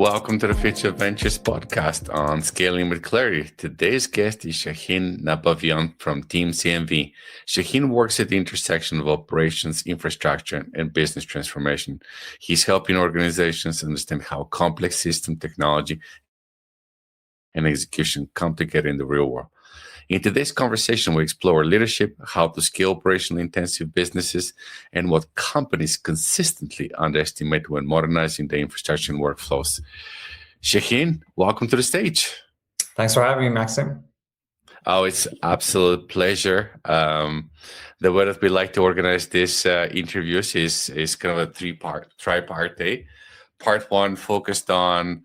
Welcome to the Future Ventures podcast on Scaling with Clarity. Today's guest is Shahin Nabavian from Team CMV. Shahin works at the intersection of operations, infrastructure, and business transformation. He's helping organizations understand how complex system technology and execution come together in the real world. In today's conversation, we explore leadership, how to scale operationally intensive businesses, and what companies consistently underestimate when modernizing their infrastructure and workflows. Shahin, welcome to the stage. Thanks for having me, Maxim. Oh, it's absolute pleasure. The way that we like to organize this interviews is kind of a tripartite. Part one focused on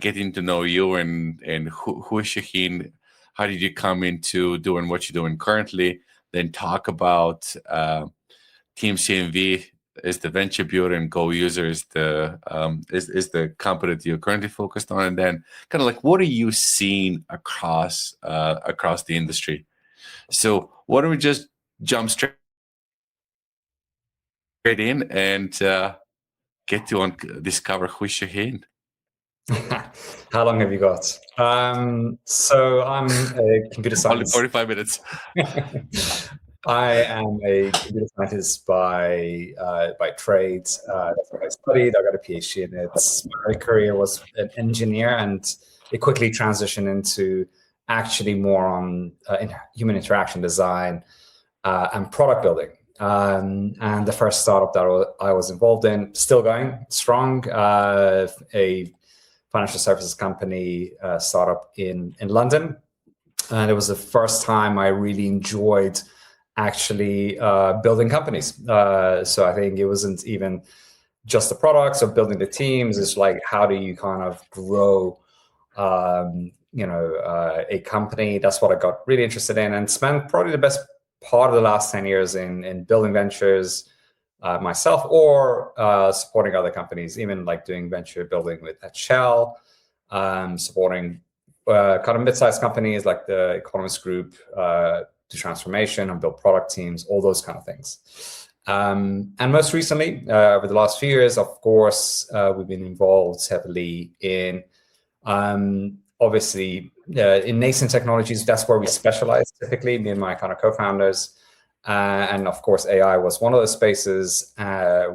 getting to know you and who is Shahin. How did you come into doing what you're doing currently? Then talk about Team CMV is the venture builder and Go-User is the company that you're currently focused on, and then kind of like what are you seeing across the industry? So why don't we just jump straight in and get to discover who is Shahin? How long have you got? So I'm a computer scientist. Only 45 minutes. I am a computer scientist by trade. That's what I studied. I got a PhD in it. My career was an engineer, and it quickly transitioned into actually more on human interaction design and product building. And the first startup that I was involved in, still going strong, a financial services company startup in London. And it was the first time I really enjoyed actually building companies. So I think it wasn't even just the products or building the teams. It's like, how do you kind of grow, a company? That's what I got really interested in and spent probably the best part of the last 10 years in building ventures myself or supporting other companies, even like doing venture building at Shell, supporting kind of mid-sized companies like the Economist Group, do transformation and build product teams, all those kind of things. And most recently, over the last few years, of course, we've been involved heavily in, obviously, in nascent technologies. That's where we specialize typically, me and my kind of co-founders. And of course, AI was one of those spaces.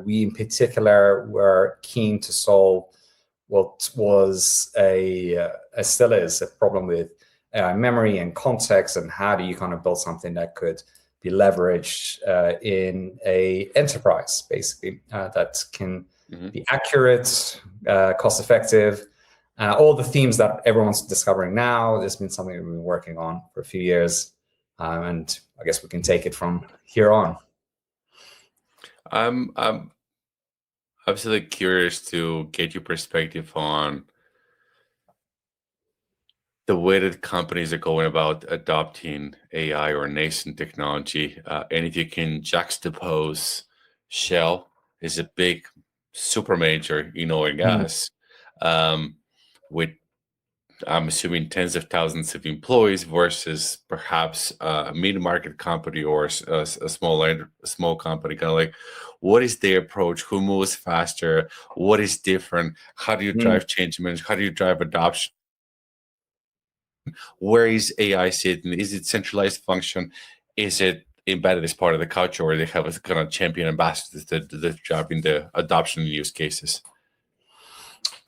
We in particular were keen to solve what was still is a problem with memory and context, and how do you kind of build something that could be leveraged in a enterprise, basically, that can be accurate, cost effective, all the themes that everyone's discovering now. This has been something we've been working on for a few years, and I guess we can take it from here on. I'm absolutely curious to get your perspective on the way that companies are going about adopting AI or nascent technology. And if you can juxtapose Shell is a big super major in oil and gas with, I'm assuming, tens of thousands of employees versus perhaps a mid-market company or a small company. Kind of like, what is their approach? Who moves faster? What is different? How do you drive change management? How do you drive adoption? Where is AI sitting? Is it centralized function? Is it embedded as part of the culture, or they have a kind of champion ambassadors that do the job in the adoption use cases?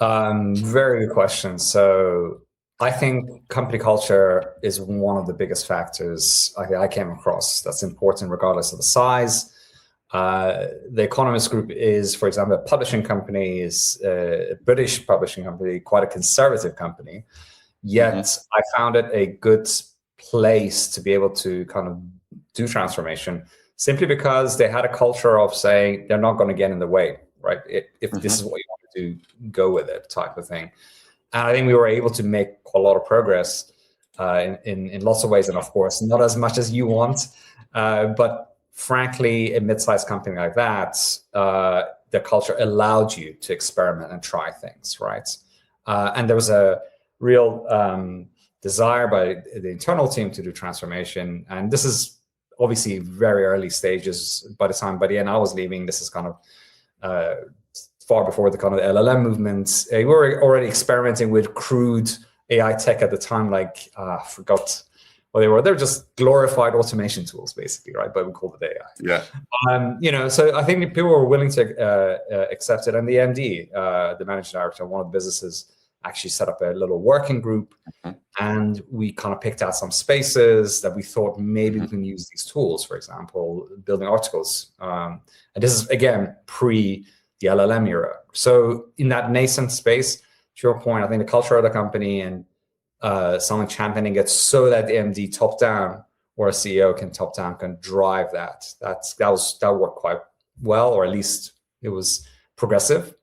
Very good question. So I think company culture is one of the biggest factors I came across that's important regardless of the size. The Economist Group is, for example, a publishing company, is a British publishing company, quite a conservative company. Yet I found it a good place to be able to kind of do transformation, simply because they had a culture of saying they're not going to get in the way, right? If this is what you want to do, go with it, type of thing. And I think we were able to make a lot of progress in lots of ways, and of course, not as much as you want. But frankly, a mid-sized company like that, the culture allowed you to experiment and try things, right? And there was a real desire by the internal team to do transformation. And this is obviously very early stages. By the end I was leaving, this is kind of far before the kind of LLM movement. We were already experimenting with crude AI tech at the time, like I forgot what they were. They're just glorified automation tools, basically, right? But we called it AI. Yeah. So I think people were willing to accept it. And the MD, the managing director of one of the businesses, actually set up a little working group, and we kind of picked out some spaces that we thought maybe we can use these tools. For example, building articles. And this is again pre the LLM era. So in that nascent space, to your point, I think the culture of the company and someone championing it so that the MD top down or a CEO can top down can drive that. That worked quite well, or at least it was progressive.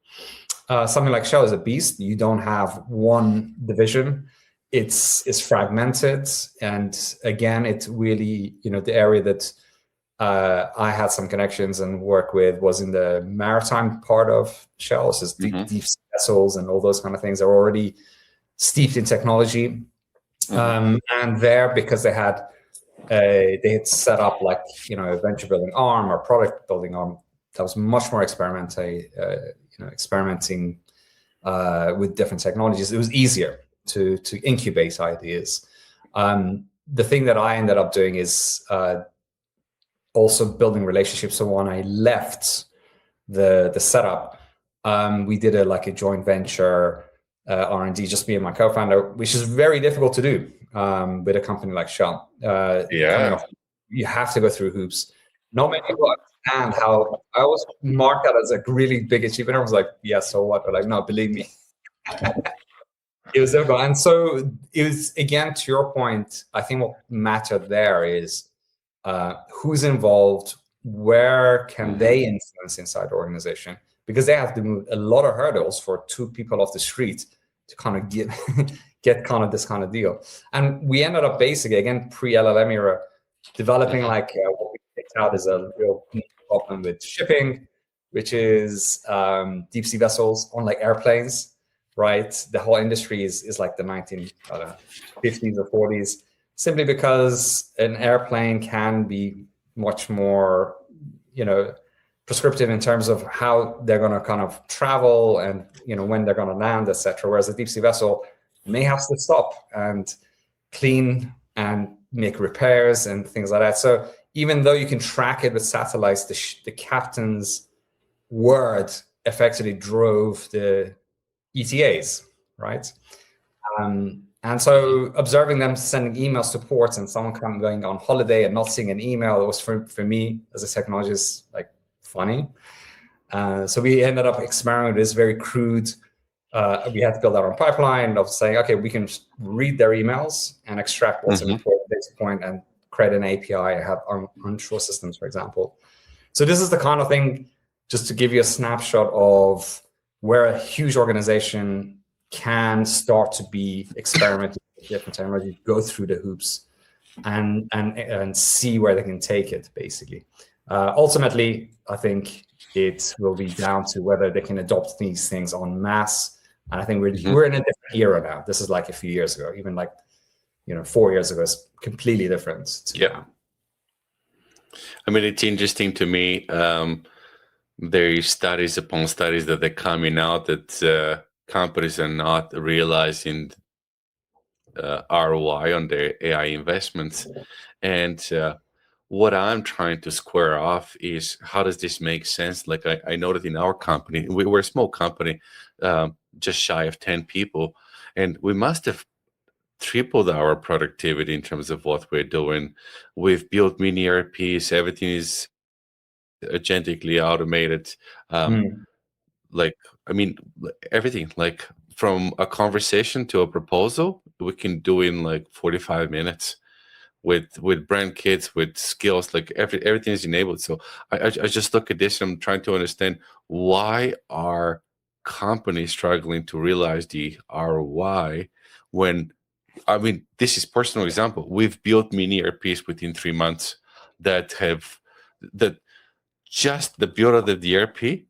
Something like Shell is a beast. You don't have one division. It's fragmented, and again, it's really the area that I had some connections and work with was in the maritime part of Shell. So deep sea vessels and all those kind of things are already steeped in technology, and there, because they had set up like a venture building arm or product building arm that was much more experimenting with different technologies. It was easier to incubate ideas. The thing that I ended up doing is also building relationships. So when I left the setup, we did a joint venture R&D, just me and my co-founder, which is very difficult to do with a company like Shell. You have to go through hoops. Not many people understand how. I always mark that as a really big achievement. I was like, yeah, so what? But like, no, believe me. It was difficult. And so it was, again, to your point, I think what mattered there is who's involved, where can they influence inside the organization, because they have to move a lot of hurdles for two people off the street to kind of get kind of this kind of deal. And we ended up basically, again, pre-LLM era, developing what we picked out is a real problem with shipping, which is deep sea vessels on like airplanes, right? The whole industry is like the 1950s or 40s, simply because an airplane can be much more, prescriptive in terms of how they're going to kind of travel and, when they're going to land, etc. Whereas a deep sea vessel may have to stop and clean and make repairs and things like that. So even though you can track it with satellites, the captain's word effectively drove the ETAs, right? And so observing them sending email supports and someone going on holiday and not seeing an email, it was for me as a technologist, like funny. So we ended up experimenting with this very crude. We had to build our own pipeline of saying, okay, we can read their emails and extract what's an important data point and create an API and have onshore systems, for example. So this is the kind of thing, just to give you a snapshot of where a huge organization can start to be experimenting with different technology, go through the hoops, and see where they can take it, basically. Ultimately, I think it will be down to whether they can adopt these things en masse. And I think we're in a different era now. This is like a few years ago, even 4 years ago, it's completely different. Now. I mean, it's interesting to me. There is studies upon studies that are coming out that companies are not realizing ROI on their AI investments. And what I'm trying to square off is, how does this make sense? Like I know that in our company, we're a small company, just shy of 10 people, and we must have tripled our productivity in terms of what we're doing. We've built mini ERPs, everything is agentically automated. Everything, like from a conversation to a proposal, we can do in like 45 minutes with brand kits, with skills, like everything is enabled. So I just look at this and I'm trying to understand, why are companies struggling to realize the ROI when, this is personal example. We've built mini ERPs within 3 months that just the build of the ERP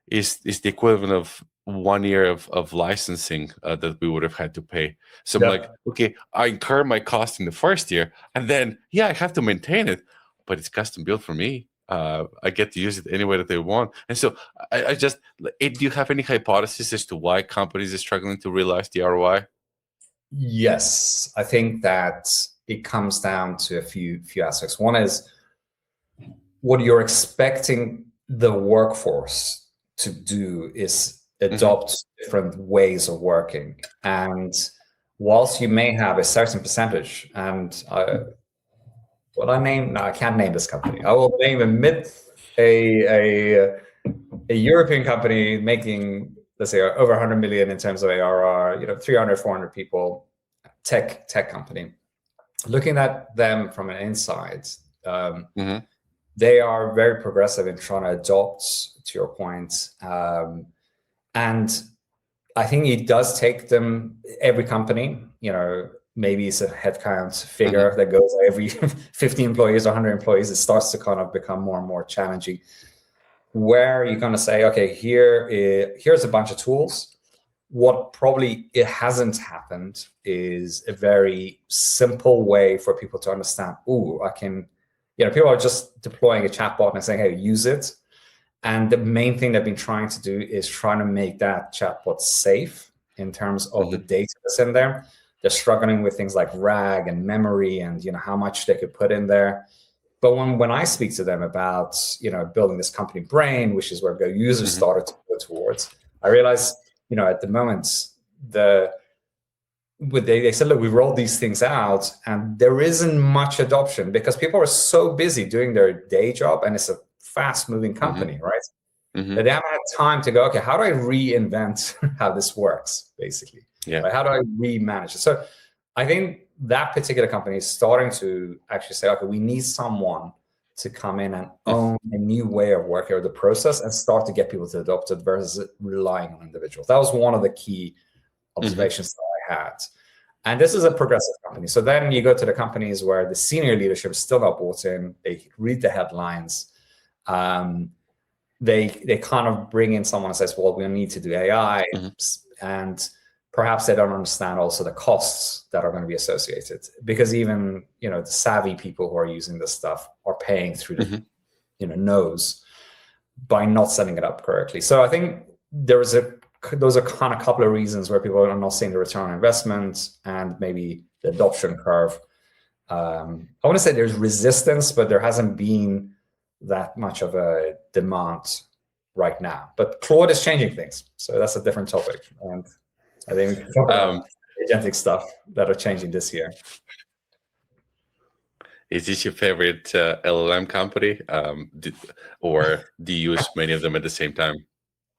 is the equivalent of 1 year of licensing that we would have had to pay. So I'm like, okay, I incur my cost in the first year, and then I have to maintain it, but it's custom built for me. I get to use it any way that they want. And so I just, do you have any hypothesis as to why companies are struggling to realize the ROI? Yes, I think that it comes down to a few aspects. One is what you're expecting the workforce to do is adopt different ways of working. And whilst you may have a certain percentage, and what I name, no, I can't name this company. I will name a European company making, let's say, over 100 million in terms of ARR, 300, 400 people, tech company. Looking at them from an inside, they are very progressive in trying to adopt, to your point. And I think it does take them, every company, maybe it's a headcount figure that goes every 50 employees or 100 employees, it starts to kind of become more and more challenging, where you're going to say, okay, here's a bunch of tools. What probably it hasn't happened is a very simple way for people to understand, I can, people are just deploying a chatbot and saying, hey, use it. And the main thing they've been trying to do is trying to make that chatbot safe in terms of the data that's in there. They're struggling with things like RAG and memory and how much they could put in there. But when I speak to them about building this company Brain, which is where Go-User started to go towards, I realize at the moment they said, look, we rolled these things out and there isn't much adoption because people are so busy doing their day job, and it's a fast-moving company, right? That they haven't had time to go, okay, how do I reinvent how this works, basically? Yeah. Right? How do I remanage it? So I think that particular company is starting to actually say, okay, we need someone to come in and own a new way of working or the process and start to get people to adopt it versus relying on individuals. That was one of the key observations that I had. And this is a progressive company. So then you go to the companies where the senior leadership is still not bought in. They read the headlines. They kind of bring in someone and says, well, we need to do AI. And perhaps they don't understand also the costs that are going to be associated, because even the savvy people who are using this stuff are paying through the nose by not setting it up correctly. So I think those are kind of a couple of reasons where people are not seeing the return on investment and maybe the adoption curve. I want to say there's resistance, but there hasn't been that much of a demand right now. But Claude is changing things, so that's a different topic. And I think we can talk about agentic stuff that are changing this year. Is this your favorite LLM company, or do you use many of them at the same time?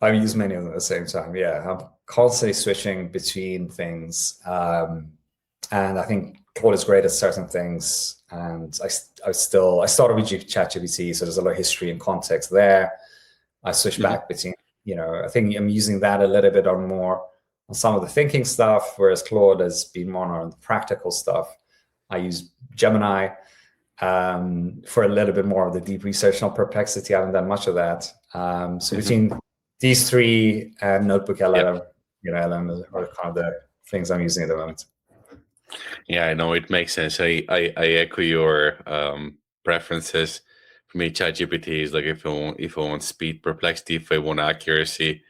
I use many of them at the same time. Yeah, I'm constantly switching between things, and I think Claude is great at certain things. And I started with ChatGPT, so there's a lot of history and context there. I switched back between, I think I'm using that a little bit on some of the thinking stuff, whereas Claude has been more on the practical stuff. I use Gemini for a little bit more of the deep research, not perplexity. I haven't done much of that. So between these three and Notebook LLM, LLM are kind of the things I'm using at the moment. Yeah, I know, it makes sense. I echo your preferences. For me, ChatGPT is like if I want speed, perplexity, if I want accuracy.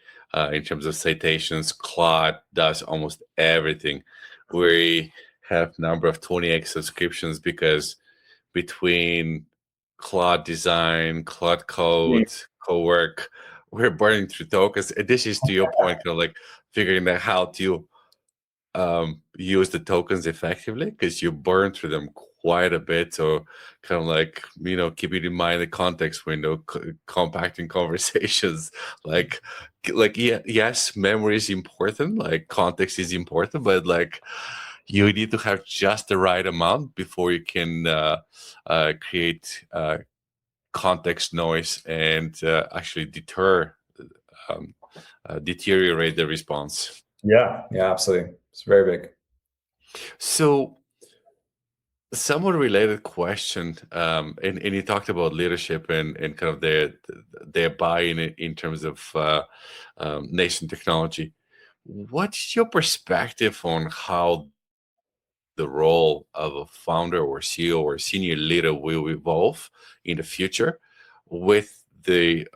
In terms of citations, Claude does almost everything. We have number of 20x subscriptions because between Claude design, Claude code, co-work, we're burning through tokens. And this is, to your point, kind of like figuring out how to use the tokens effectively, because you burn through them quite a bit. So kind of like, keeping in mind the context window, compacting conversations, like yes, memory is important, like context is important, but like you need to have just the right amount before you can create context noise and actually deteriorate the response. Yeah, absolutely. It's very big. So, somewhat related question, and you talked about leadership and kind of their buy-in in terms of nation technology. What's your perspective on how the role of a founder or CEO or senior leader will evolve in the future? with the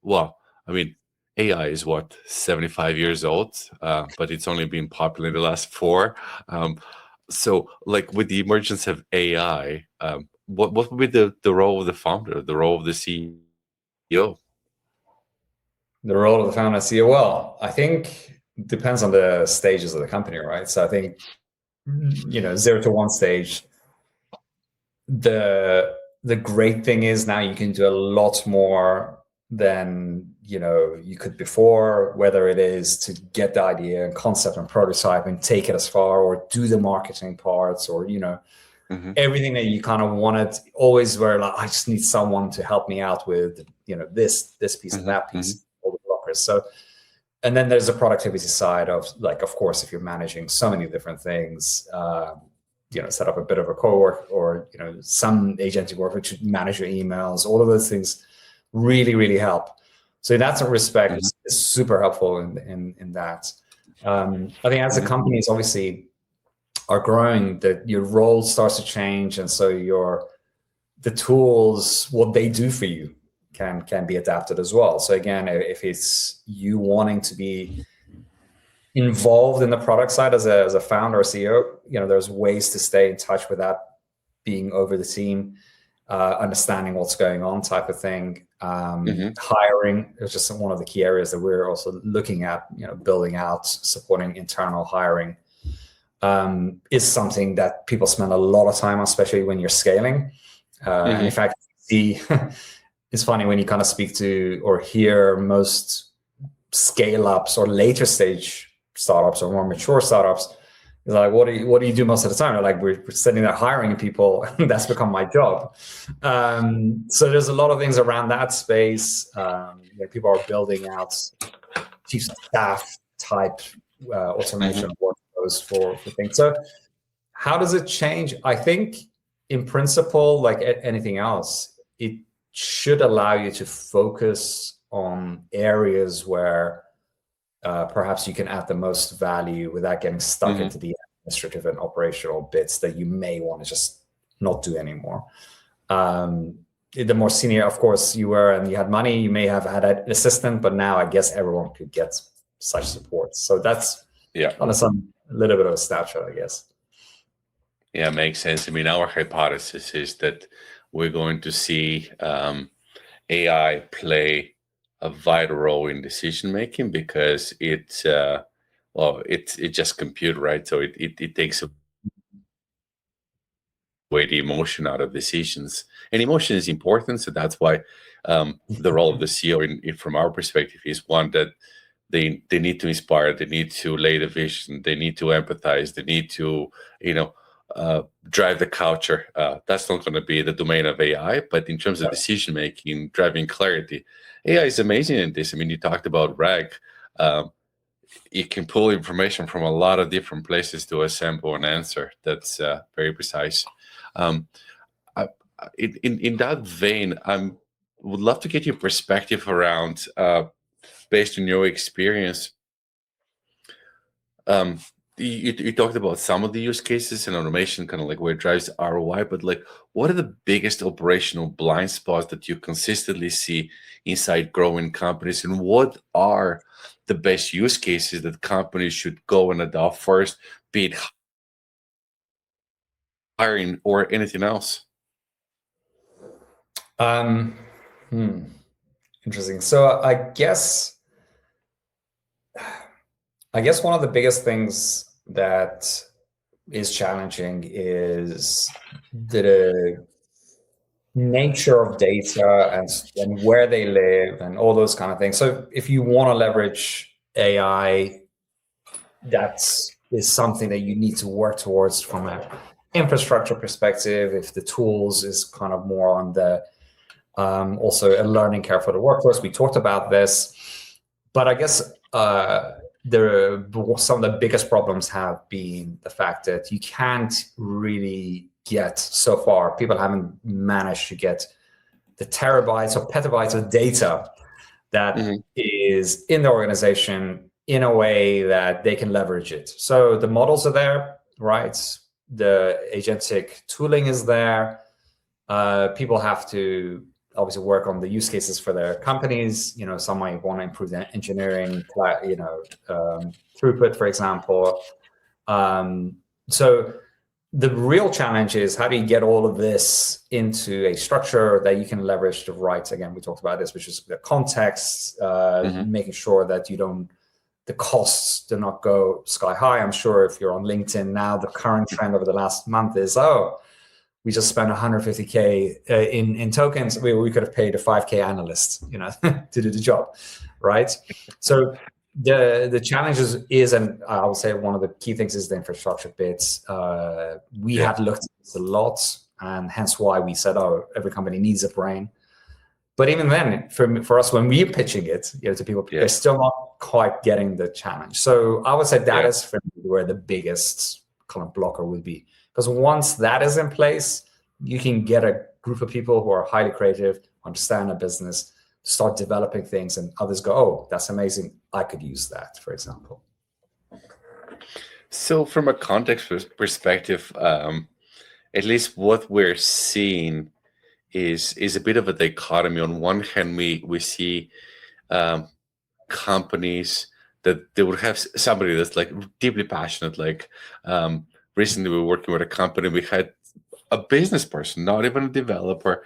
well, I mean, AI is what, 75 years old, but it's only been popular in the last 4. So, like with the emergence of AI, what would be the role of the founder, the role of the CEO? The role of the founder and CEO, well, I think depends on the stages of the company, right? So I think 0 to 1 stage, the great thing is now you can do a lot more than you could before, whether it is to get the idea and concept and prototype and take it as far, or do the marketing parts, or everything that you kind of wanted. Always were like, I just need someone to help me out with this piece and that piece, all the blockers. So, and then there's a productivity side of, like, of course, if you're managing so many different things, set up a bit of a co-work, or some agentic work which manage your emails. All of those things really, really help. So in that respect, it's super helpful in that. I think as the companies obviously are growing, that your role starts to change, and so the tools, what they do for you, can be adapted as well. So again, if it's you wanting to be involved in the product side as a founder or CEO, there's ways to stay in touch without being over the team, understanding what's going on, type of thing. Hiring is just one of the key areas that we're also looking at. Building out, supporting internal hiring is something that people spend a lot of time on, especially when you're scaling. And in fact, it's funny when you kind of speak to or hear most scale-ups or later stage startups or more mature startups. It's like, what do you do most of the time? They're like, we're sitting there hiring people. That's become my job. So there's a lot of things around that space. People are building out chief of staff type automation workflows for things. So how does it change? I think in principle, like anything else, it should allow you to focus on areas where perhaps you can add the most value without getting stuck into the administrative and operational bits that you may want to just not do anymore. The more senior, of course, you were and you had money, you may have had an assistant, but now I guess everyone could get such support. So that's on a little bit of a snapshot, I guess. Yeah, makes sense. I mean, our hypothesis is that we're going to see AI play a vital role in decision making, because it's just compute, right? So it takes away the emotion out of decisions, and emotion is important. So that's why the role of the CEO, from our perspective, is one that they need to inspire, they need to lay the vision, they need to empathize, they need to drive the culture. That's not going to be the domain of AI, but in terms of decision making, driving clarity, AI is amazing in this. I mean, you talked about RAG. It can pull information from a lot of different places to assemble an answer that's very precise. In that vein, I would love to get your perspective around, based on your experience. You talked about some of the use cases and automation, kind of like where it drives ROI, but like, what are the biggest operational blind spots that you consistently see inside growing companies, and what are the best use cases that companies should go and adopt first, be it hiring or anything else? Interesting. So I guess one of the biggest things that is challenging is the nature of data and where they live and all those kind of things. So if you want to leverage AI, that is something that you need to work towards from an infrastructure perspective. If the tools is kind of more on the also a learning curve for the workforce. We talked about this, but I guess some of the biggest problems have been the fact that you can't really get, so far, people haven't managed to get the terabytes or petabytes of data that is in the organization in a way that they can leverage it. So the models are there, right? The agentic tooling is there. People have to obviously work on the use cases for their companies. Some might want to improve their engineering, throughput, for example. So the real challenge is, how do you get all of this into a structure that you can leverage the right, again, we talked about this, which is the context, making sure that the costs do not go sky high. I'm sure if you're on LinkedIn now, the current trend over the last month is, we just spent 150K in tokens. We could have paid a 5K analyst, to do the job, right? So the challenge is, and I would say one of the key things is the infrastructure bits. We had looked at this a lot, and hence why we said, every company needs a brain. But even then, for us, when we're pitching it, to people, they're still not quite getting the challenge. So I would say that is for me where the biggest kind of blocker would be. Because once that is in place, you can get a group of people who are highly creative, understand a business, start developing things, and others go, oh, that's amazing, I could use that, for example. So from a context perspective, at least what we're seeing is a bit of a dichotomy. On one hand, we see companies that they would have somebody that's like deeply passionate. Like recently, we were working with a company. We had a business person, not even a developer,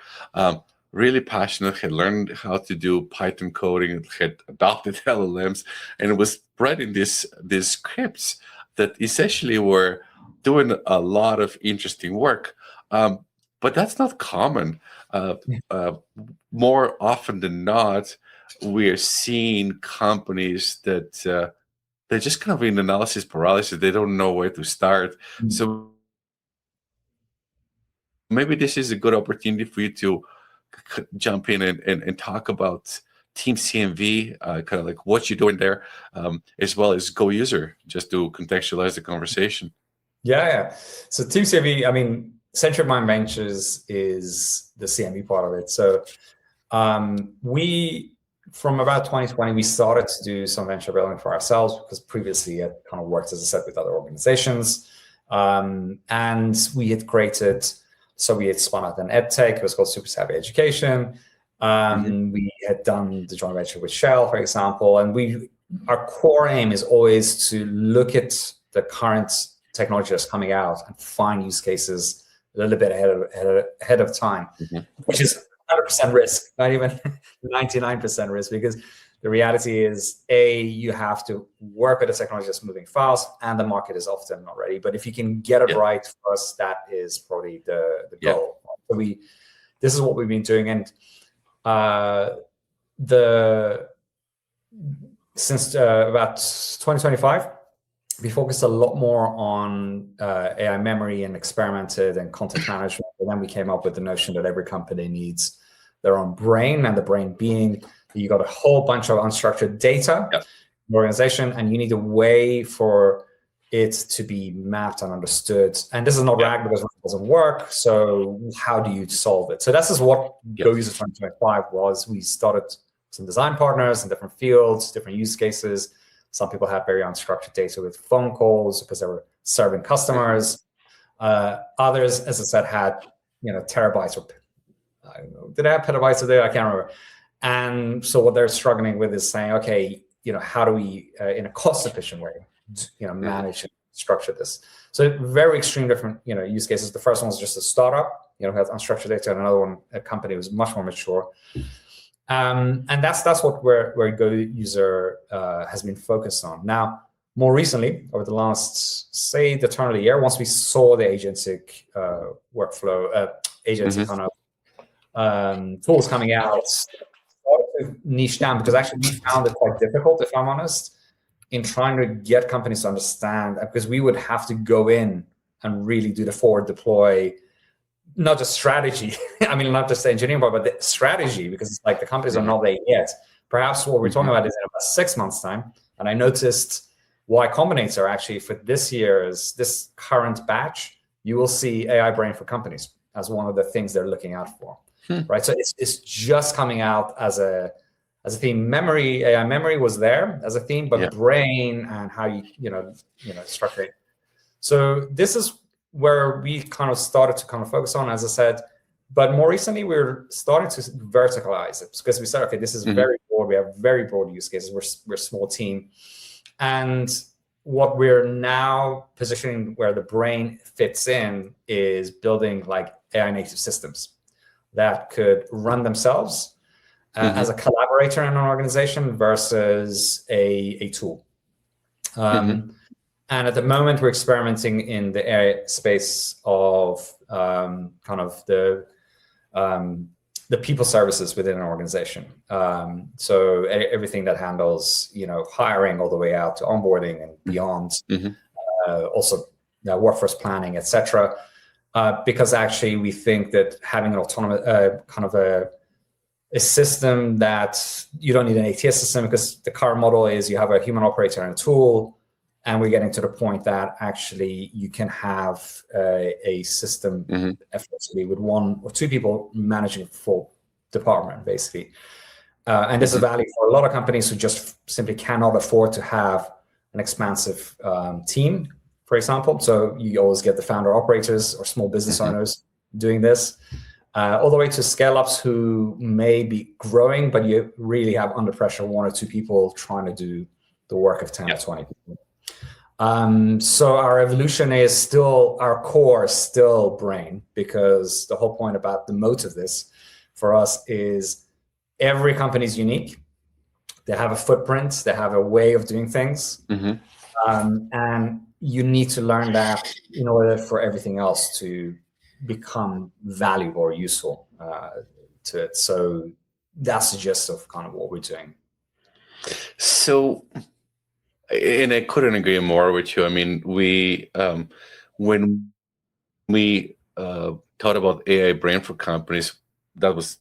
really passionate, had learned how to do Python coding, had adopted LLMs, and was writing these scripts that essentially were doing a lot of interesting work. But that's not common. More often than not, we are seeing companies that they're just kind of in analysis paralysis. They don't know where to start. So maybe this is a good opportunity for you to jump in and talk about Team CMV, kind of like what you're doing there, as well as Go-User, just to contextualize the conversation. Yeah. So Team CMV, I mean, CentricMind Ventures is the CMV part of it. So we, from about 2020, we started to do some venture building for ourselves, because previously it kind of worked, as I said, with other organizations. And we had created, so we had spun out an edtech, it was called Super Savvy Education. We had done the joint venture with Shell, for example. And our core aim is always to look at the current technology that's coming out and find use cases a little bit ahead of time, which is 100% risk, not even 99% risk, because the reality is, you have to work with a technology that's moving fast, and the market is often not ready. But if you can get it right first, that is probably the goal. So this is what we've been doing, and since about 2025. We focused a lot more on AI memory and experimented and content management. And then we came up with the notion that every company needs their own brain, and the brain being you got a whole bunch of unstructured data in the organization, and you need a way for it to be mapped and understood. And this is not RAG because it doesn't work. So how do you solve it? So this is what Go-User 2025 was. We started some design partners in different fields, different use cases. Some people had very unstructured data with phone calls because they were serving customers. Others, as I said, had terabytes, or I don't know, did I have petabytes of data? I can't remember. And so what they're struggling with is saying, okay, how do we, in a cost-efficient way, manage and structure this? So very extreme different use cases. The first one was just a startup, who has unstructured data, and another one, a company was much more mature. And that's where Go-User has been focused on. Now, more recently, over the last, say, the turn of the year, once we saw the agentic workflow, agentic kind of tools coming out, started to niche down, because actually we found it quite difficult, if I'm honest, in trying to get companies to understand, because we would have to go in and really do the forward deploy, not just strategy. I mean, not just the engineering part, but the strategy, because it's like the companies are not there yet. Perhaps what we're talking about is in about 6 months' time. And I noticed Y Combinator actually for this current batch, you will see AI brain for companies as one of the things they're looking out for, right? So it's just coming out as a theme. AI memory was there as a theme, but brain and how you structure it. So this is where we kind of started to focus on. As I said, But more recently, we're starting to verticalize it because we said, okay, this is very broad. We have very broad use cases. We're a small team. And what we're now positioning where the brain fits in is building like AI native systems that could run themselves as a collaborator in an organization versus a tool. And at the moment, we're experimenting in the AI space of kind of the people services within an organization. So everything that handles, hiring all the way out to onboarding and beyond. Also, workforce planning, etc. Because actually, we think that having an autonomous kind of a system that you don't need an ATS system, because the current model is you have a human operator and a tool, and we're getting to the point that actually you can have a system effectively with one or two people managing a full department, basically. And this is value for a lot of companies who just simply cannot afford to have an expansive team, for example. So you always get the founder operators or small business owners doing this. All the way to scale-ups who may be growing, but you really have under pressure one or two people trying to do the work of 10 or 20 people. So our evolution is still, our core is still brain, because the whole point about the moat of this for us is every company is unique. They have a footprint, they have a way of doing things. And you need to learn that in order for everything else to become valuable or useful to it. So that's the gist of kind of what we're doing. So, and I couldn't agree more with you. I mean, we when we thought about AI brain for companies, that was,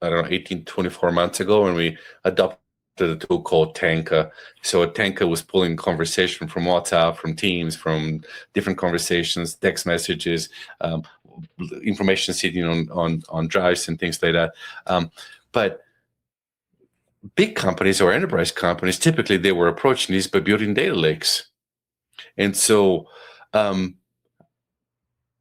I don't know, 18, 24 months ago, when we adopted a tool called Tanka. So Tanka was pulling conversation from WhatsApp, from Teams, from different conversations, text messages, information sitting on drives and things like that. But big companies or enterprise companies, typically they were approaching these by building data lakes. And so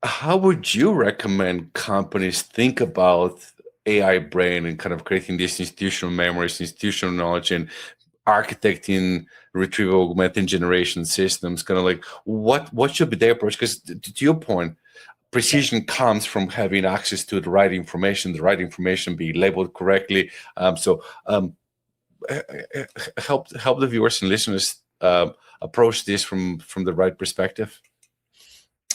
how would you recommend companies think about AI brain and kind of creating these institutional memories, institutional knowledge, and architecting retrieval augmented generation systems? Kind of like what should be their approach? Because to your point, precision comes from having access to the right information being labeled correctly. So help the viewers and listeners approach this from the right perspective.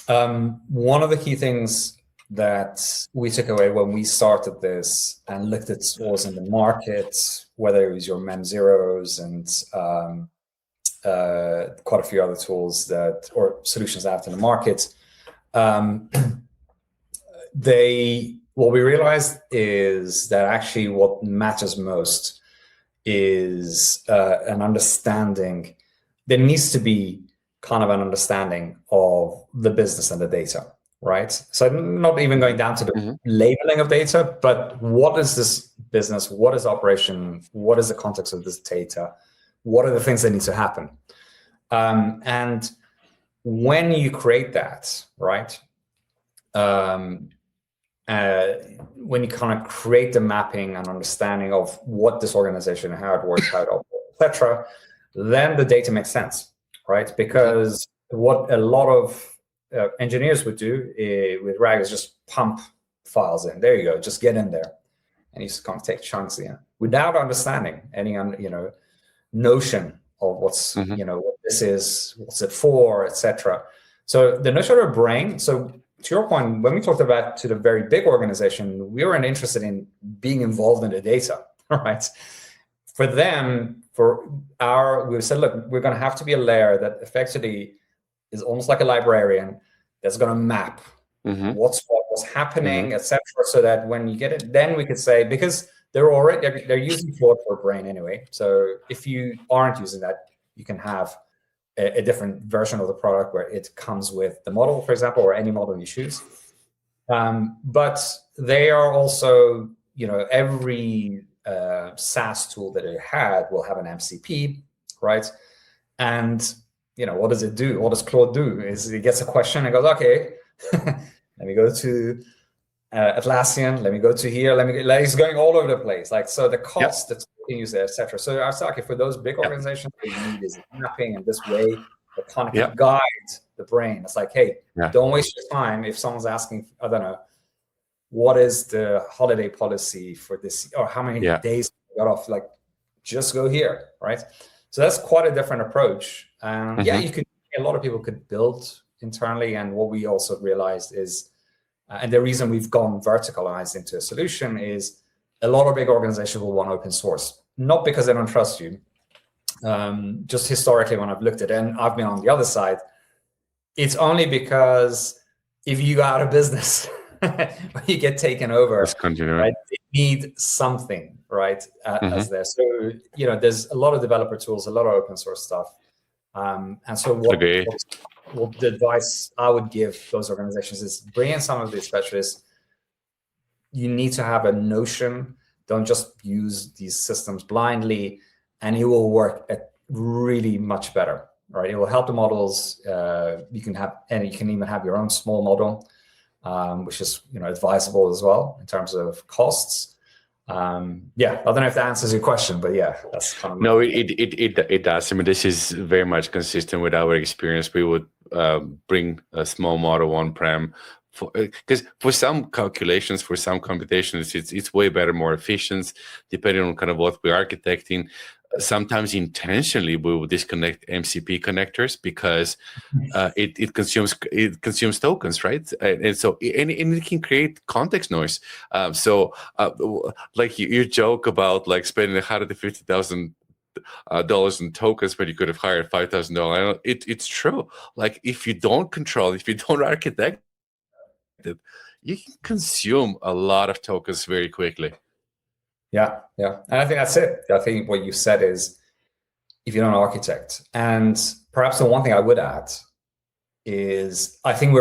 One of the key things that we took away when we started this and looked at tools in the market, whether it was your Mem Zeros and quite a few other tools or solutions out in the market, what we realized is that actually what matters most is an understanding. There needs to be kind of an understanding of the business and the data, right? So not even going down to the labeling of data, but what is this business? What is operation? What is the context of this data? What are the things that need to happen? And when you create that, right? When you kind of create the mapping and understanding of what this organization, how it works, how it operates, etc., then the data makes sense, right? Because what a lot of engineers would do with RAG is just pump files in. There you go, just get in there, and you just kind of take chunks in without understanding any notion of what's what this is, what's it for, etc. So the notion of a brain. So to your point, when we talked about to the very big organization, we weren't interested in being involved in the data, right? For them, we said, look, we're going to have to be a layer that effectively is almost like a librarian that's going to map what's happening, etc. So that when you get it, then we could say, because they're using Claude for brain anyway. So if you aren't using that, you can have a different version of the product where it comes with the model, for example, or any model you choose. But they are also, every SaaS tool that it had will have an MCP, right? And what does it do? What does Claude do? Is it gets a question and goes, okay, let me go to Atlassian, let me go to here, it's going all over the place. Like, so the cost, the tokens, etc. So I was like, okay, for those big organizations, what you need is mapping, and this way that kind of can guide the brain. It's like, hey, don't waste your time if someone's asking, I don't know, what is the holiday policy for this, or how many days you got off? Like, just go here, right? So that's quite a different approach. You could, a lot of people could build internally, and what we also realized is, and the reason we've gone verticalized into a solution is a lot of big organizations will want open source, not because they don't trust you. Just historically, when I've looked at it, and I've been on the other side, it's only because if you go out of business, or you get taken over, right, they need something, right, as there. So, there's a lot of developer tools, a lot of open source stuff. And so what the advice I would give those organizations is bring in some of these specialists. You need to have a notion. Don't just use these systems blindly, and it will work really much better, right? It will help the models. You can even have your own small model, which is advisable as well in terms of costs. I don't know if that answers your question, but that's kind of no, it does. I mean, this is very much consistent with our experience. We would bring a small model on-prem, because for some calculations, for some computations, it's way better, more efficient, depending on kind of what we're architecting. Sometimes intentionally we will disconnect MCP connectors because it consumes tokens, right? And so it can create context noise. Like you joke about like spending $150,000 in tokens when you could have hired $5,000. It's true. Like if you don't control, if you don't architect it, you can consume a lot of tokens very quickly. Yeah. And I think that's it. I think what you said is, if you don't architect, and perhaps the one thing I would add is, I think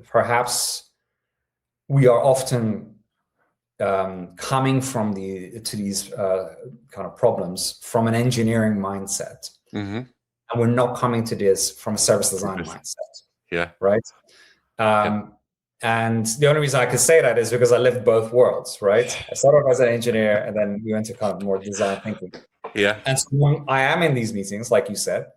perhaps we are often coming from these kind of problems from an engineering mindset, and we're not coming to this from a service design mindset. Yeah. Right. And the only reason I could say that is because I lived both worlds, right? I started off as an engineer, and then we went to kind of more design thinking. Yeah. And so when I am in these meetings, like you said,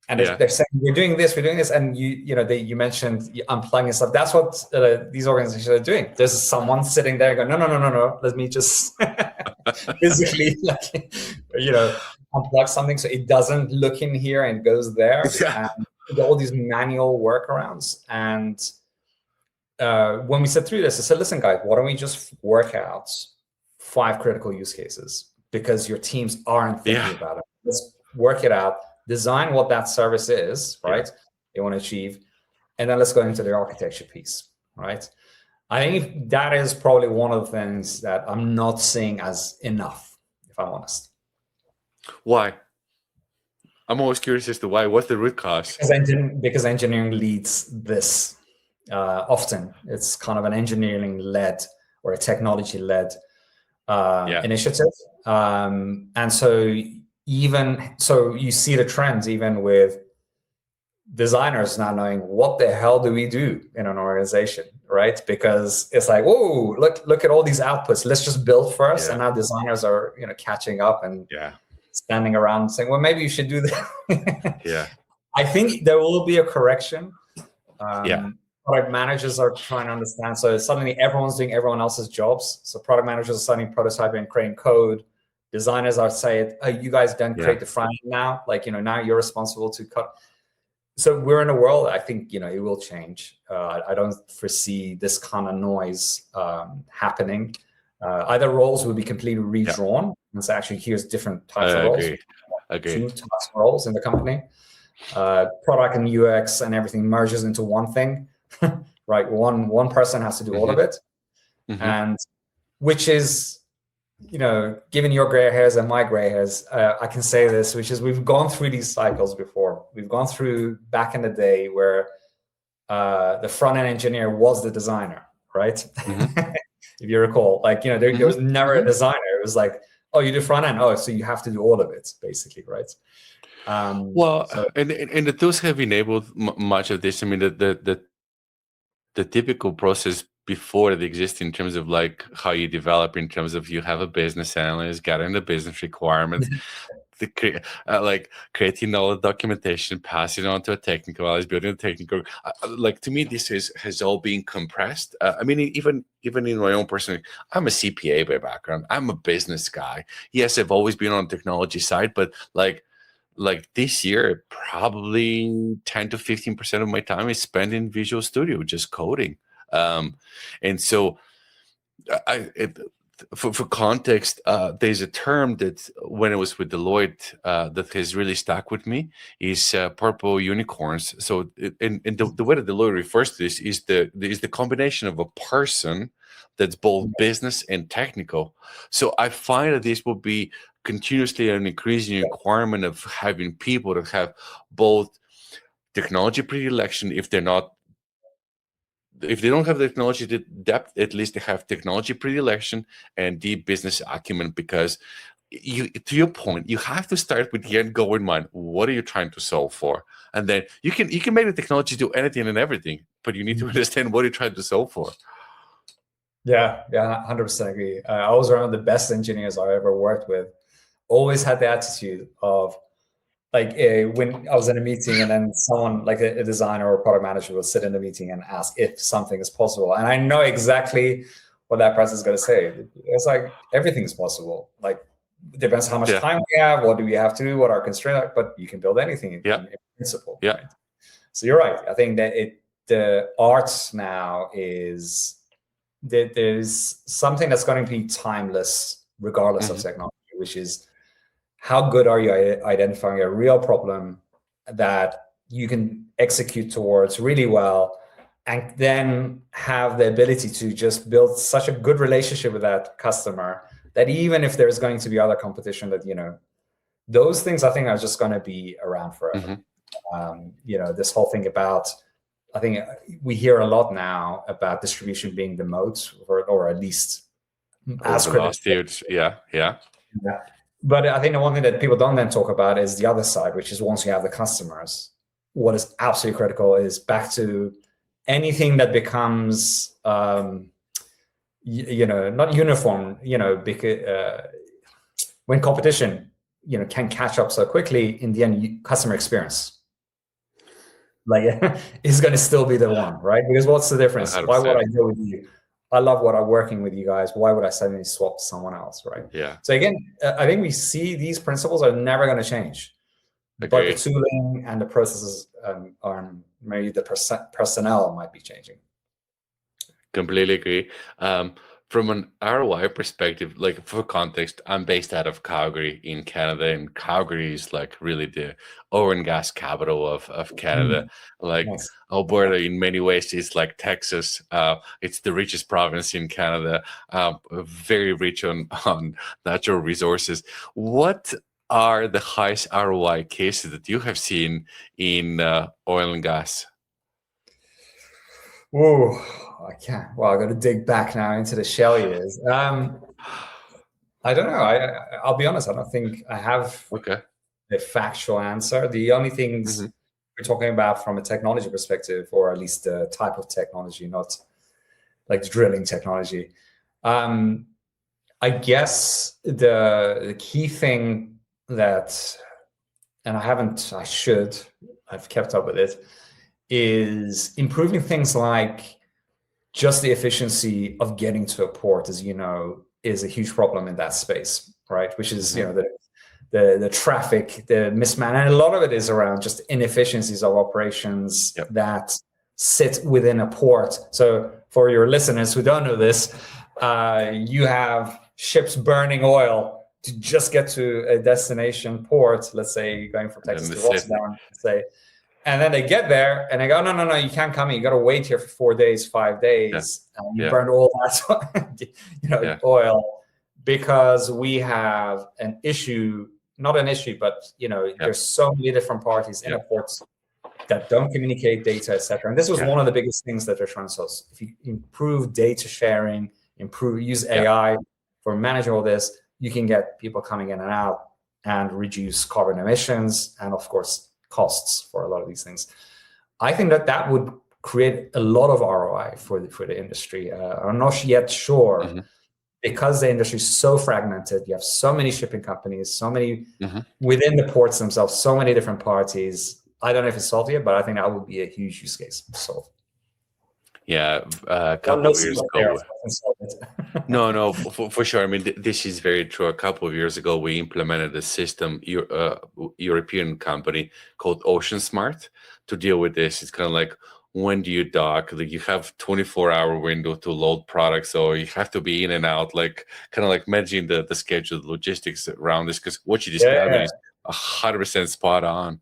and they're saying, we're doing this, and you mentioned unplugging stuff. That's what these organizations are doing. There's someone sitting there going, no. Let me just physically, unplug something so it doesn't look in here and goes there. Yeah. And all these manual workarounds. And when we said through this, I said, listen, guys, why don't we just work out 5 critical use cases? Because your teams aren't thinking about it. Let's work it out, design what that service is, right? They want to achieve, and then let's go into the architecture piece, right? I think that is probably one of the things that I'm not seeing as enough, if I'm honest. Why? I'm always curious as to why. What's the root cause? Because engineering leads this. Often it's kind of an engineering-led or a technology-led initiative. And so you see the trends even with designers not knowing what the hell do we do in an organization, right? Because it's like, whoa, look at all these outputs. Let's just build first. And now designers are catching up and standing around saying, well, maybe you should do that. I think there will be a correction. Product managers are trying to understand. So suddenly everyone's doing everyone else's jobs. So product managers are starting prototyping and creating code. Designers are saying, oh, you guys don't create the front end now. Now you're responsible to cut. So we're in a world, I think, it will change. I don't foresee this kind of noise happening. Either roles will be completely redrawn. And so actually here's different types of roles. Two types of roles in the company. Product and UX and everything merges into one thing. Right, one person has to do all of it, and which is, given your gray hairs and my gray hairs, I can say this, which is we've gone through these cycles before. We've gone through back in the day where the front end engineer was the designer, right? If you recall, there was never a designer. It was like, oh, you do front end, oh, so you have to do all of it, basically, right? And the tools have enabled much of this. I mean, the typical process before that exist in terms of like how you develop, in terms of you have a business analyst, gathering the business requirements, like creating all the documentation, passing it on to a technical analyst, building a technical. Like to me, this has all been compressed. I mean, even in my own personal, I'm a CPA by background. I'm a business guy. Yes, I've always been on the technology side, but like this year, probably 10 to 15% of my time is spent in Visual Studio, just coding. And so for context, there's a term that when I was with Deloitte that has really stuck with me is purple unicorns. So and the way that Deloitte refers to this is the combination of a person that's both business and technical. So I find that this will be continuously an increasing requirement of having people that have both technology predilection. If they don't have the technology depth, at least they have technology predilection and deep business acumen, because to your point, you have to start with the end goal in mind. What are you trying to solve for? And then you can make the technology do anything and everything, but you need to understand what you're trying to solve for. Yeah, 100% agree. I was one of the best engineers I ever worked with. Always had the attitude of, like, when I was in a meeting and then someone like a designer or a product manager will sit in the meeting and ask if something is possible. And I know exactly what that person is going to say. It's like, everything is possible. Like, it depends how much time we have, what do we have to do, what our constraints are, but you can build anything in principle. Yeah. Right? So you're right. I think that the art now is that there's something that's going to be timeless regardless of technology, which is, how good are you at identifying a real problem that you can execute towards really well, and then have the ability to just build such a good relationship with that customer that even if there's going to be other competition, that, those things I think are just going to be around forever. This whole thing about, I think we hear a lot now about distribution being the moat, or at least as critical. Yeah. But I think the one thing that people don't then talk about is the other side, which is once you have the customers, what is absolutely critical is back to anything that becomes, not uniform, because when competition, can catch up so quickly, in the end, customer experience, like, is going to still be the one, right? Because what's the difference? 100%. Why would I go with you? I love what I'm working with you guys. Why would I suddenly swap to someone else, right? Yeah. So again, I think we see these principles are never going to change. But the tooling and the processes are, maybe the personnel might be changing. Completely agree. From an ROI perspective, like for context, I'm based out of Calgary in Canada, and Calgary is like really the oil and gas capital of Canada. Like Nice. Alberta, in many ways, is like Texas. It's the richest province in Canada, very rich on natural resources. What are the highest ROI cases that you have seen in oil and gas? Whoa, I can't. Well, I got to dig back now into the shell years. I don't know. I'll be honest. I don't think I have a factual answer. The only things we're talking about from a technology perspective, or at least the type of technology, not like the technology. I guess the key thing that, and I've kept up with it, is improving things like just the efficiency of getting to a port, as you know, is a huge problem in that space, right? Which is, the traffic, the mismatch, and a lot of it is around just inefficiencies of operations that sit within a port. So for your listeners who don't know this, you have ships burning oil to just get to a destination port, let's say going from Texas to Rotterdam, say. And then they get there and they go, no, you can't come in. You got to wait here for 4 days, 5 days. You burned all that oil, because we have an issue, not an issue, but there's so many different parties in a port that don't communicate data, etc. And this was one of the biggest things that they're trying to solve. If you improve data sharing, use AI for managing all this, you can get people coming in and out and reduce carbon emissions and, of course, costs for a lot of these things. I think that would create a lot of ROI for the industry. I'm not yet sure, because the industry is so fragmented. You have so many shipping companies, so many within the ports themselves, so many different parties. I don't know if it's solved yet, but I think that would be a huge use case to solve. Yeah, a couple of years ago. No, for sure. I mean, this is very true. A couple of years ago, we implemented a system, European company called Ocean Smart, to deal with this. It's kind of like, when do you dock? Like, you have 24-hour window to load products, so you have to be in and out, like kind of like managing the schedule, the logistics around this. Because what you described is 100% spot on.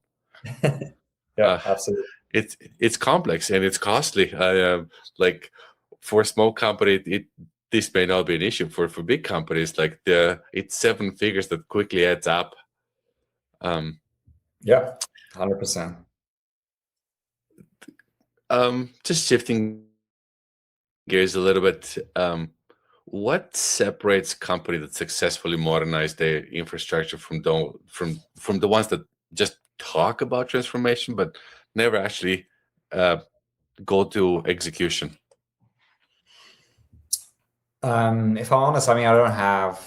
Absolutely. It's complex and it's costly. Like, for a small company, this may not be an issue. For big companies, like it's 7 figures that quickly adds up. 100%. Just shifting gears a little bit. What separates company that successfully modernize their infrastructure from the ones that just talk about transformation but never actually go to execution? If I'm honest, I mean, I don't have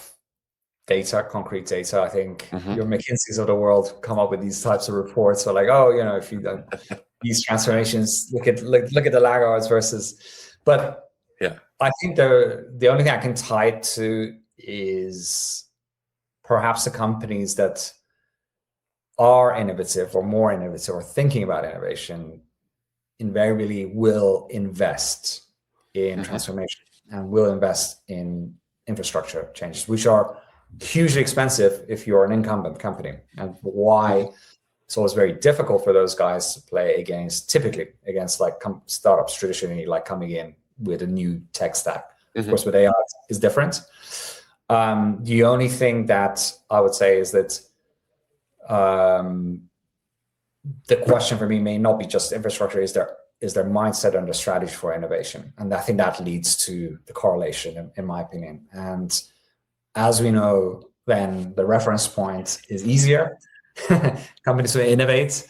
concrete data. I think your McKinseys of the world come up with these types of reports. So like, if you done these transformations, look at the laggards versus. But I think the only thing I can tie it to is perhaps the companies that are innovative or more innovative or thinking about innovation invariably will invest in transformation and will invest in infrastructure changes, which are hugely expensive if you're an incumbent company, and why it's always very difficult for those guys to play typically against like startups traditionally, like coming in with a new tech stack. Of course, with AI, is different. The only thing that I would say is that the question for me may not be just infrastructure. Is their mindset and the strategy for innovation? And I think that leads to the correlation, in my opinion. And as we know, then the reference point is easier. Companies who innovate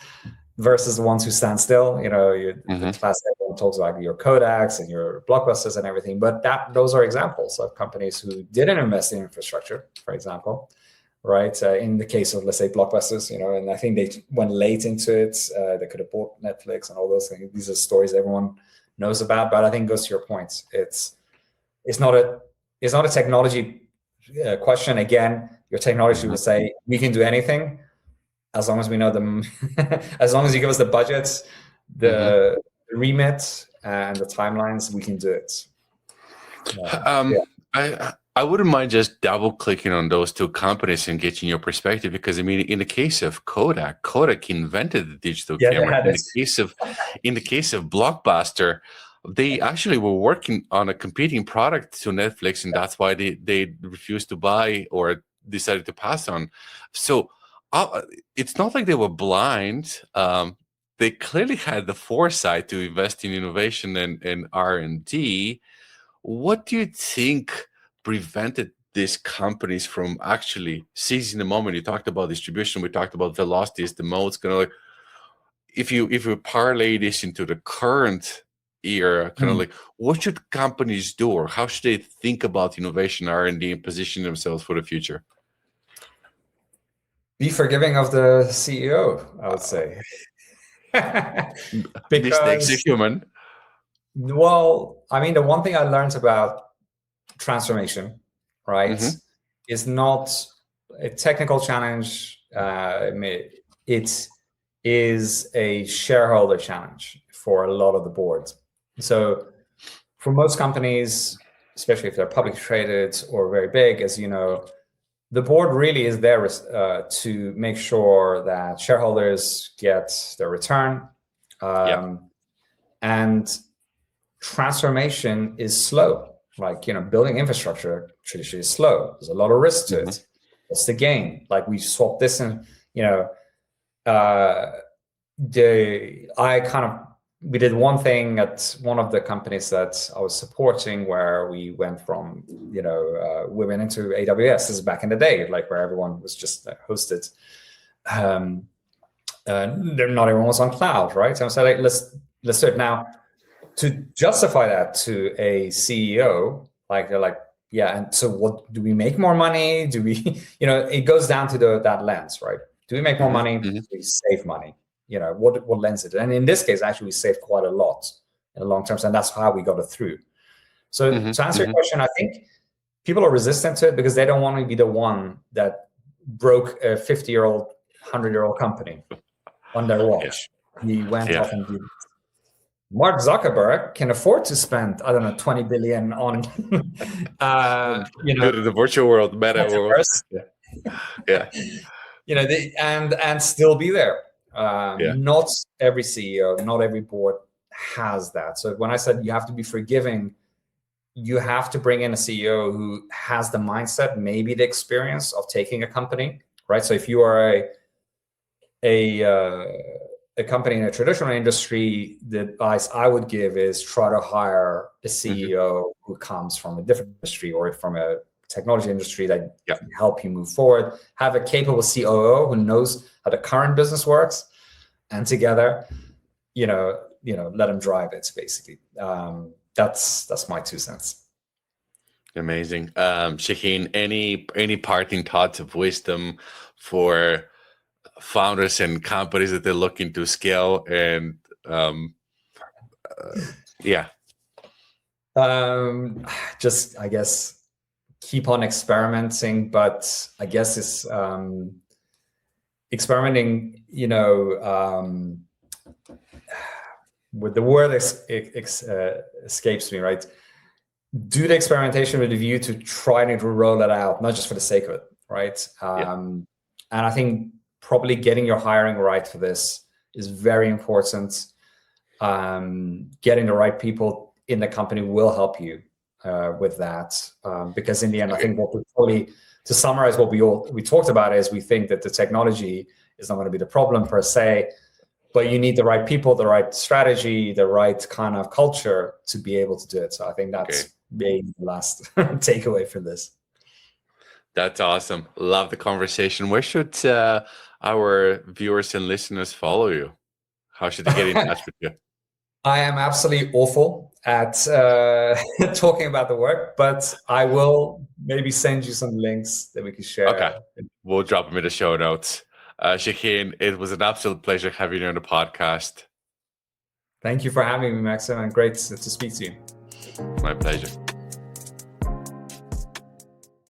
versus the ones who stand still. The class everyone talks about your Kodaks and your Blockbusters and everything, but those are examples of companies who didn't invest in infrastructure, for example, right? In the case of, let's say, Blockbusters, and I think they went late into it. They could have bought Netflix and all those things. These are stories everyone knows about, but I think it goes to your point. It's not a technology question. Again, your technology will say we can do anything as long as we know them. As long as you give us the budgets, the remit, and the timelines, we can do it. I wouldn't mind just double clicking on those two companies and getting your perspective, because I mean, in the case of Kodak invented the digital camera. In the case of Blockbuster, they actually were working on a competing product to Netflix, and that's why they refused to buy or decided to pass on. So it's not like they were blind. They clearly had the foresight to invest in innovation and R&D. What do you think prevented these companies from actually seizing the moment? You talked about distribution, we talked about velocities, the moats. Kind of like, if you parlay this into the current era, kind of like, what should companies do, or how should they think about innovation, R&D, and position themselves for the future? Be forgiving of the CEO, I would say. Mistakes are human. Well, I mean, the one thing I learned about transformation, right, is not a technical challenge. It is a shareholder challenge for a lot of the boards. So for most companies, especially if they're publicly traded or very big, as you know, the board really is there to make sure that shareholders get their return. And transformation is slow. Like, building infrastructure traditionally is slow. There's a lot of risk to it. What's the gain? Like, we swapped this and, we did one thing at one of the companies that I was supporting where we went from, we went into AWS. This is back in the day, like where everyone was just hosted. Not everyone was on cloud, right? So I said, let's do it now. to justify that to a CEO, like they're like, yeah, and so what, do we make more money? Do we, it goes down to that lens, right? Do we make more money? Do we save money? What lens it? And in this case, actually, we saved quite a lot in the long term, and that's how we got it through. So to answer your question, I think people are resistant to it because they don't want to be the one that broke a 50-year-old, 100-year-old company on their watch. He went off and did. Mark Zuckerberg can afford to spend, I don't know, 20 billion on, the virtual world, meta world. Yeah. And still be there. Not every CEO, not every board has that. So when I said you have to be forgiving, you have to bring in a CEO who has the mindset, maybe the experience of taking a company, right? So if you are a company in a traditional industry, the advice I would give is try to hire a CEO who comes from a different industry or from a technology industry that can help you move forward. Have a capable COO who knows how the current business works, and together, let them drive it. Basically, that's my 2 cents. Amazing, Shahin. Any parting thoughts of wisdom for founders and companies that they're looking to scale and just, I guess, keep on experimenting, but I guess it's experimenting, with the word escapes me, right? Do the experimentation with a view to trying to roll it out, not just for the sake of it, right? And I think probably getting your hiring right for this is very important. Getting the right people in the company will help you with that, because in the end, I think what we probably, to summarize what we talked about, is we think that the technology is not going to be the problem per se, but you need the right people, the right strategy, the right kind of culture to be able to do it. So I think that's being the last takeaway from this. That's awesome. Love the conversation. Where should our viewers and listeners follow you? How should they get in touch with you? I am absolutely awful at talking about the work, but I will maybe send you some links that we can share. Okay, we'll drop them in the show notes. Shahin, it was an absolute pleasure having you on the podcast. Thank you for having me, Maxim, and great to speak to you. My pleasure.